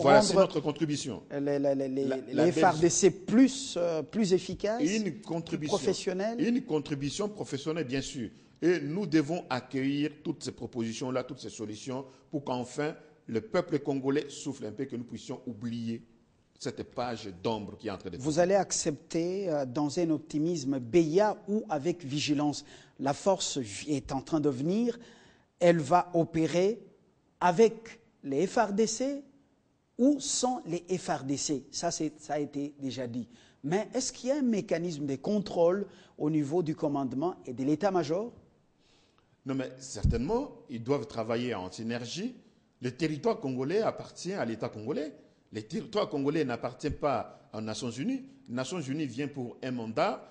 Voilà, c'est notre contribution. Les FARDC plus efficaces, plus professionnels. Une contribution professionnelle, bien sûr. Et nous devons accueillir toutes ces propositions-là, toutes ces solutions, pour qu'enfin, le peuple congolais souffle un peu, que nous puissions oublier cette page d'ombre qui est en train de... Vous allez accepter dans un optimisme béat ou avec vigilance. La force est en train de venir, elle va opérer avec les FARDC ou sans les FARDC. Ça a été déjà dit. Mais est-ce qu'il y a un mécanisme de contrôle au niveau du commandement et de l'état-major? Non, mais certainement, ils doivent travailler en synergie. Le territoire congolais appartient à l'État congolais. Le territoire congolais n'appartient pas aux Nations Unies. Les Nations Unies viennent pour un mandat,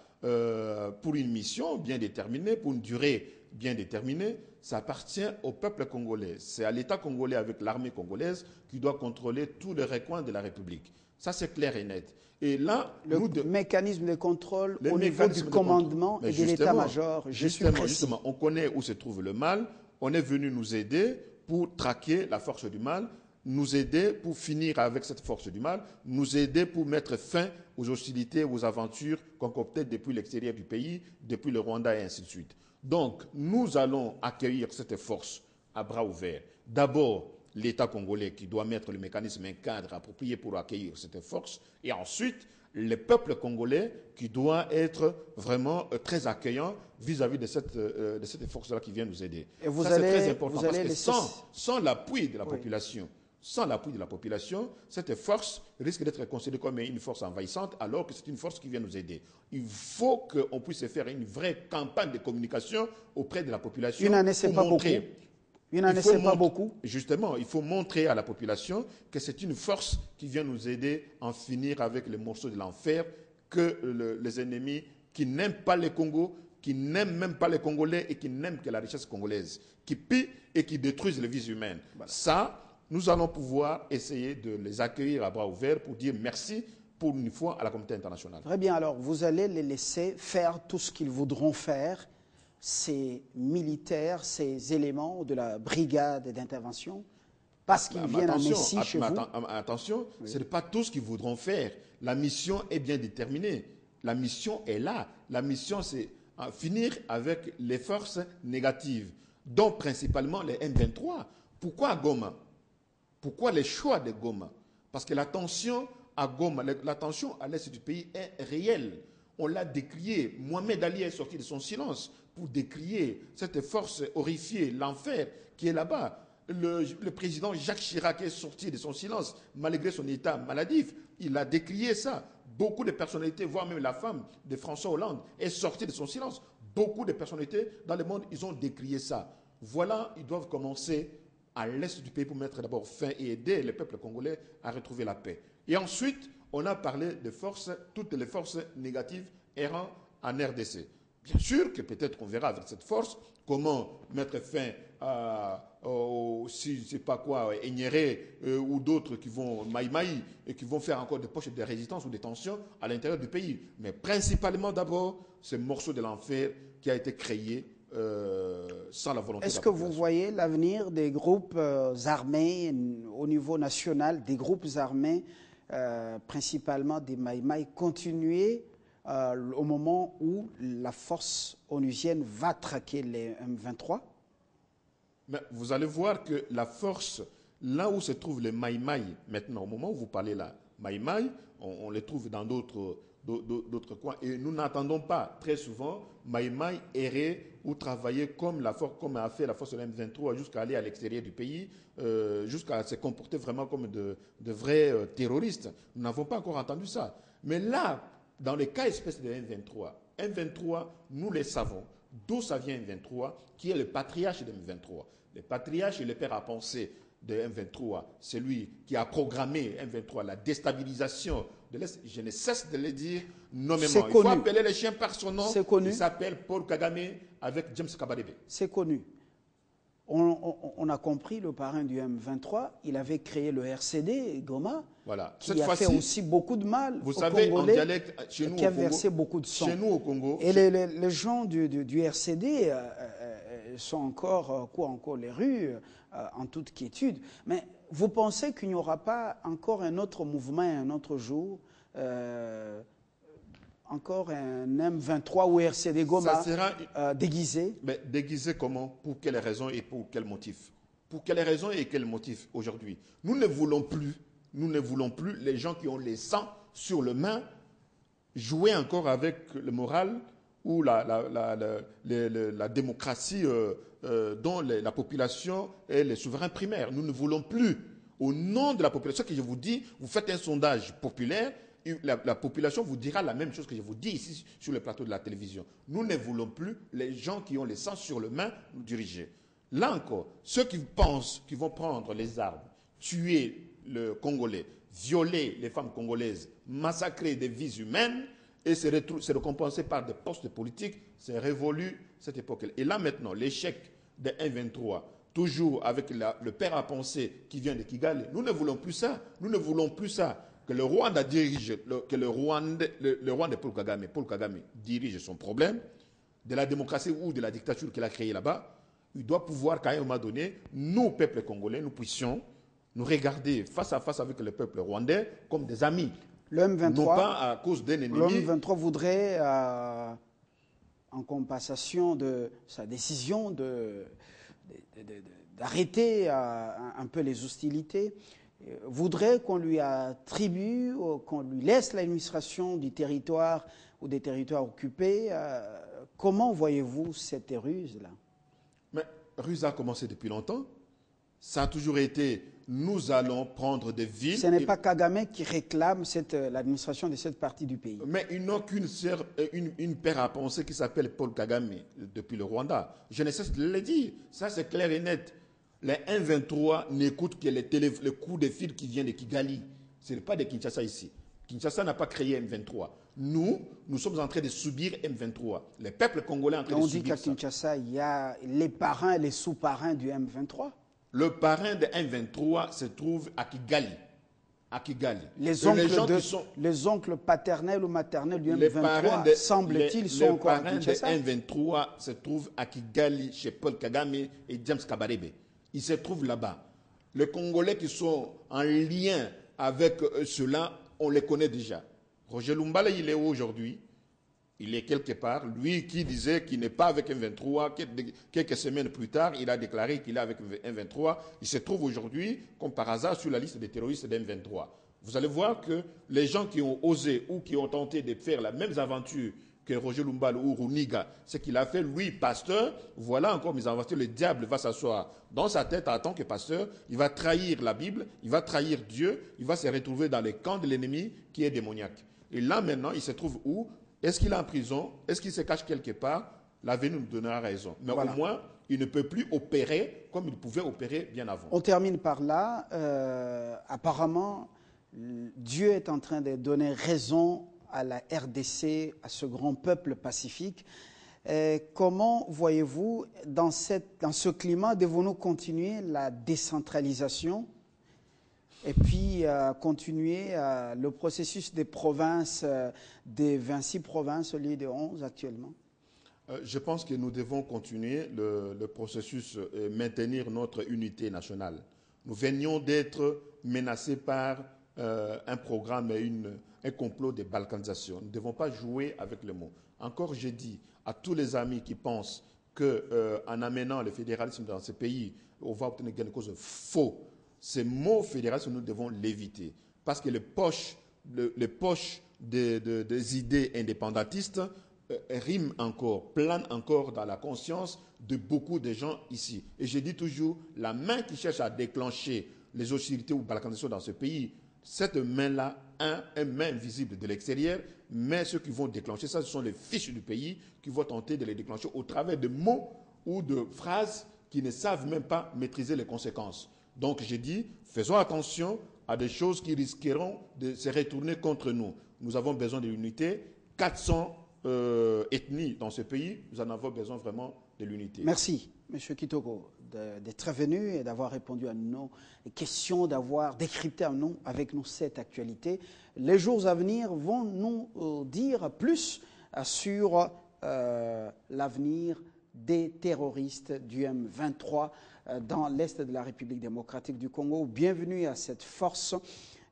pour une mission bien déterminée, pour une durée bien déterminée. Ça appartient au peuple congolais. C'est à l'État congolais avec l'armée congolaise qui doit contrôler tous les recoins de la République. Ça, c'est clair et net. Et là, le mécanisme de contrôle au niveau du commandement et de l'état-major, justement, on connaît où se trouve le mal. On est venu nous aider pour traquer la force du mal, nous aider pour finir avec cette force du mal, nous aider pour mettre fin aux hostilités, aux aventures concoctées depuis l'extérieur du pays, depuis le Rwanda et ainsi de suite. Donc, nous allons accueillir cette force à bras ouverts. D'abord, l'État congolais qui doit mettre le mécanisme, un cadre approprié pour accueillir cette force, et ensuite, le peuple congolais qui doit être vraiment très accueillant vis-à-vis de cette force-là qui vient nous aider. Et ça, c'est très important, parce que sans l'appui de la population, cette force risque d'être considérée comme une force envahissante, alors que c'est une force qui vient nous aider. Il faut qu'on puisse faire une vraie campagne de communication auprès de la population. Une année, c'est pas beaucoup. Justement, il faut montrer à la population que c'est une force qui vient nous aider à en finir avec les morceaux de l'enfer que les ennemis qui n'aiment pas le Congo, qui n'aiment même pas les Congolais et qui n'aiment que la richesse congolaise, qui pillent et qui détruisent les vies humaines. Voilà. Ça, nous allons pouvoir essayer de les accueillir à bras ouverts pour dire merci pour une fois à la communauté internationale. Très bien, alors vous allez les laisser faire tout ce qu'ils voudront faire, ces militaires, ces éléments de la brigade d'intervention, parce qu'ils viennent en Messie chez vous. Attention, oui. Ce n'est pas tout ce qu'ils voudront faire. La mission est bien déterminée. La mission est là. La mission, c'est finir avec les forces négatives, dont principalement les M23. Pourquoi Goma? Pourquoi les choix de Goma? Parce que la tension à Goma, la tension à l'est du pays est réelle. On l'a décrié. Mohamed Ali est sorti de son silence pour décrier cette force horrifiée, l'enfer qui est là-bas. Le président Jacques Chirac est sorti de son silence, malgré son état maladif. Il a décrié ça. Beaucoup de personnalités, voire même la femme de François Hollande, est sortie de son silence. Beaucoup de personnalités dans le monde, ils ont décrié ça. Voilà, ils doivent commencer à l'est du pays pour mettre d'abord fin et aider le peuple congolais à retrouver la paix. Et ensuite, on a parlé de forces, toutes les forces négatives errant en RDC. Bien sûr que peut-être qu'on verra avec cette force comment mettre fin si je ne sais pas quoi, Enyéré ou d'autres qui vont maïmaï et qui vont faire encore des poches de résistance ou des tensions à l'intérieur du pays. Mais principalement d'abord, ce morceau de l'enfer qui a été créé sans la volonté de la population. Est-ce que vous voyez l'avenir des groupes armés au niveau national, des groupes armés, principalement des maïmaï, continuer au moment où la force onusienne va traquer les M23? Mais vous allez voir que la force, là où se trouvent les maïmaï, maintenant, au moment où vous parlez là, maïmaï, on les trouve dans d'autres coins. Et nous n'entendons pas très souvent maïmaï errer ou travailler comme a fait la force de l'M23 jusqu'à aller à l'extérieur du pays, jusqu'à se comporter vraiment comme de vrais terroristes. Nous n'avons pas encore entendu ça. Mais là, dans le cas espèce de M23, nous les savons. D'où ça vient M23, qui est le patriarche de M23. Le patriarche et le père à penser de M23, c'est lui qui a programmé M23, la déstabilisation de l'Est. Je ne cesse de le dire nommément. Il faut appeler les chiens par son nom. Il s'appelle Paul Kagame avec James Kabadebe. C'est connu. On a compris, le parrain du M23, il avait créé le RCD, Goma, voilà. qui a fait aussi beaucoup de mal aux Congolais, qui a versé beaucoup de sang. Chez nous au Congo. Et les gens du RCD sont encore, courent encore les rues en toute quiétude. Mais vous pensez qu'il n'y aura pas encore un autre mouvement, un autre jour, encore un M23 ou RCD Goma déguisé? Mais déguisé comment? Pour quelles raisons et pour quel motif? Pour quelles raisons et quel motif aujourd'hui? Nous ne voulons plus les gens qui ont les sangs sur le main jouer encore avec le moral ou la démocratie dont la population est les souverains primaires. Nous ne voulons plus, au nom de la population, que je vous dis, vous faites un sondage populaire, la population vous dira la même chose que je vous dis ici sur le plateau de la télévision. Nous ne voulons plus les gens qui ont les sangs sur le main nous diriger. Là encore, ceux qui pensent qu'ils vont prendre les armes, tuer le Congolais, violer les femmes congolaises, massacrer des vies humaines et se récompenser par des postes politiques, c'est révolu cette époque. Et là maintenant, l'échec des 1-23, toujours avec le père à penser qui vient de Kigali, nous ne voulons plus ça. Nous ne voulons plus ça. Que le Rwanda dirige, que le Rwanda Paul Kagame dirige son problème, de la démocratie ou de la dictature qu'il a créée là-bas, il doit pouvoir qu'à un moment donné, nous, peuple congolais, nous puissions nous regarder face à face avec le peuple rwandais comme des amis. Le M23, non pas à cause d'un ennemi. Le M23 voudrait, en compensation de sa décision d'arrêter un peu les hostilités, voudrait qu'on lui attribue, qu'on lui laisse l'administration du territoire ou des territoires occupés. Comment voyez-vous cette ruse-là? Mais ruse a commencé depuis longtemps. Ça a toujours été, nous allons prendre des villes. Ce n'est pas Kagame qui réclame l'administration de cette partie du pays. Mais ils n'ont qu'une sœur, une paire à penser qui s'appelle Paul Kagame depuis le Rwanda. Je ne cesse de le dire. Ça, c'est clair et net. Les 1-23 n'écoutent que les coups de fil qui viennent de Kigali. Ce n'est pas de Kinshasa ici. Kinshasa n'a pas créé M23. Nous sommes en train de subir M23. Le peuple congolais est en train de subir ça. On dit qu'à Kinshasa, il y a les parrains et les sous-parrains du M23. Le parrain de M23 se trouve à Kigali. À Kigali. Les oncles paternels ou maternels du M23, semble-t-il, sont encore à Kinshasa. Les parrains de M23 se trouvent à Kigali, chez Paul Kagame et James Kabarebe. Ils se trouvent là-bas. Les Congolais qui sont en lien avec ceux-là, on les connaît déjà. Roger Lumbala, il est où aujourd'hui? Il est quelque part. Lui qui disait qu'il n'est pas avec M23, quelques semaines plus tard, il a déclaré qu'il est avec M23. Il se trouve aujourd'hui, comme par hasard, sur la liste des terroristes d'M23. Vous allez voir que les gens qui ont osé ou qui ont tenté de faire la même aventure que Roger Lumbala ou Runiga, ce qu'il a fait, lui, pasteur, voilà encore mes aventures. Le diable va s'asseoir dans sa tête en tant que pasteur. Il va trahir la Bible, il va trahir Dieu, il va se retrouver dans les camps de l'ennemi qui est démoniaque. Et là, maintenant, il se trouve où? Est-ce qu'il est en prison? Est-ce qu'il se cache quelque part? L'avenir nous donnera raison. Mais voilà. Au moins, il ne peut plus opérer comme il pouvait opérer bien avant. On termine par là. Apparemment, Dieu est en train de donner raison à la RDC, à ce grand peuple pacifique. Comment voyez-vous, dans ce climat, devons-nous continuer la décentralisation et puis continuer le processus des provinces, des 26 provinces au lieu de 11 actuellement? Je pense que nous devons continuer le processus et maintenir notre unité nationale. Nous venions d'être menacés par un programme et un complot de balkanisation. Nous ne devons pas jouer avec les mots. Encore, j'ai dit à tous les amis qui pensent qu'en amenant le fédéralisme dans ce pays, on va obtenir quelque chose de faux. Ces mots fédéralisme, nous devons l'éviter. Parce que les poches des idées indépendantistes riment encore, planent encore dans la conscience de beaucoup de gens ici. Et je dis toujours, la main qui cherche à déclencher les hostilités ou balkanisation dans ce pays, cette main-là, une main visible de l'extérieur, mais ceux qui vont déclencher ça, ce sont les fiches du pays qui vont tenter de les déclencher au travers de mots ou de phrases qui ne savent même pas maîtriser les conséquences. Donc j'ai dit, faisons attention à des choses qui risqueront de se retourner contre nous. Nous avons besoin de l'unité. 400 ethnies dans ce pays, nous en avons besoin vraiment de l'unité. Merci, M. Kitoko, d'être venu et d'avoir répondu à nos questions, d'avoir décrypté avec nous cette actualité. Les jours à venir vont nous dire plus sur l'avenir des terroristes du M23 dans l'est de la République démocratique du Congo. Bienvenue à cette force,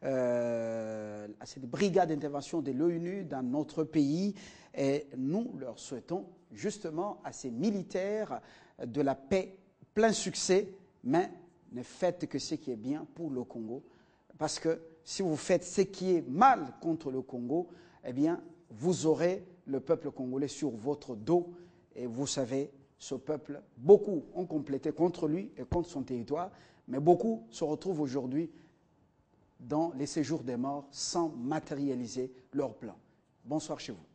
à cette brigade d'intervention de l'ONU dans notre pays. Et nous leur souhaitons justement à ces militaires de la paix plein succès, mais ne faites que ce qui est bien pour le Congo. Parce que si vous faites ce qui est mal contre le Congo, eh bien, vous aurez le peuple congolais sur votre dos. Et vous savez, ce peuple, beaucoup ont complété contre lui et contre son territoire, mais beaucoup se retrouvent aujourd'hui dans les séjours des morts sans matérialiser leur plan. Bonsoir chez vous.